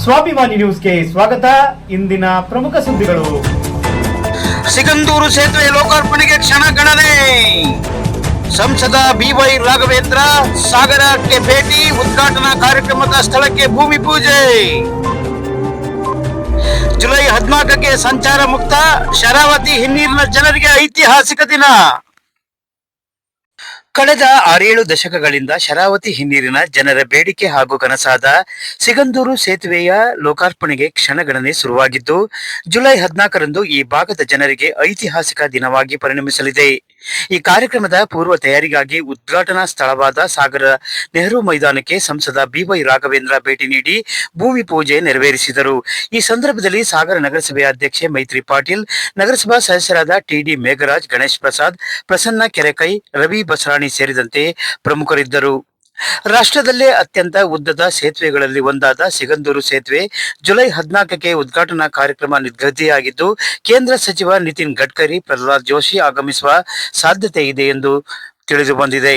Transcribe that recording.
ಸ್ವಾಭಿಮಾನಿ ನ್ಯೂಸ್ಗೆ ಸ್ವಾಗತ. ಇಂದಿನ ಪ್ರಮುಖ ಸುದ್ದಿಗಳು. ಸಿಗಂದೂರು ಸೇತುವೆ ಲೋಕಾರ್ಪಣೆಗೆ ಕ್ಷಣ ಗಣನೆ. ಸಂಸದ ಬಿವೈ ರಾಘವೇಂದ್ರ ಸಾಗರಕ್ಕೆ ಭೇಟಿ, ಉದ್ಘಾಟನಾ ಕಾರ್ಯಕ್ರಮದ ಸ್ಥಳಕ್ಕೆ ಭೂಮಿ ಪೂಜೆ. ಜುಲೈ 14ಕ್ಕೆ ಸಂಚಾರ ಮುಕ್ತ, ಶರಾವತಿ ಹಿನ್ನೀರಿನ ಜನರಿಗೆ ಐತಿಹಾಸಿಕ ದಿನ. ಕಳೆದ 6-7 ದಶಕಗಳಿಂದ ಶರಾವತಿ ಹಿನ್ನೀರಿನ ಜನರ ಬೇಡಿಕೆ ಹಾಗೂ ಕನಸಾದ ಸಿಗಂದೂರು ಸೇತುವೆಯ ಲೋಕಾರ್ಪಣೆಗೆ ಕ್ಷಣಗಣನೆ ಶುರುವಾಗಿದ್ದು, ಜುಲೈ 14ರಂದು ಈ ಭಾಗದ ಜನರಿಗೆ ಐತಿಹಾಸಿಕ ದಿನವಾಗಿ ಪರಿಣಮಿಸಲಿದೆ. ಈ ಕಾರ್ಯಕ್ರಮದ ಪೂರ್ವ ತಯಾರಿಗಾಗಿ ಉದ್ಘಾಟನಾ ಸ್ಥಳವಾದ ಸಾಗರ ನೆಹರು ಮೈದಾನಕ್ಕೆ ಸಂಸದ ಬಿವೈ ರಾಘವೇಂದ್ರ ಭೇಟಿ ನೀಡಿ ಭೂಮಿ ಪೂಜೆ ನೆರವೇರಿಸಿದರು. ಈ ಸಂದರ್ಭದಲ್ಲಿ ಸಾಗರ ನಗರಸಭೆಯ ಅಧ್ಯಕ್ಷೆ ಮೈತ್ರಿ ಪಾಟೀಲ್, ನಗರಸಭಾ ಸದಸ್ಯರಾದ ಟಿಡಿ ಮೇಘರಾಜ್, ಗಣೇಶ್ ಪ್ರಸಾದ್, ಪ್ರಸನ್ನ ಕೆರೆಕೈ, ರವಿ ಬಸರಾಣಿ ಸೇರಿದಂತೆ ಪ್ರಮುಖರಿದ್ದರು. ರಾಷ್ಟ್ರದಲ್ಲೇ ಅತ್ಯಂತ ಉದ್ದದ ಸೇತುವೆಗಳಲ್ಲಿ ಒಂದಾದ ಸಿಗಂದೂರು ಸೇತುವೆ ಜುಲೈ 14ಕ್ಕೆ ಉದ್ಘಾಟನಾ ಕಾರ್ಯಕ್ರಮ ನಿಗದಿಯಾಗಿದ್ದು, ಕೇಂದ್ರ ಸಚಿವ ನಿತಿನ್ ಗಡ್ಕರಿ, ಪ್ರಹ್ಲಾದ್ ಜೋಶಿ ಆಗಮಿಸುವ ಸಾಧ್ಯತೆ ಇದೆ ಎಂದು ತಿಳಿದು ಬಂದಿದೆ.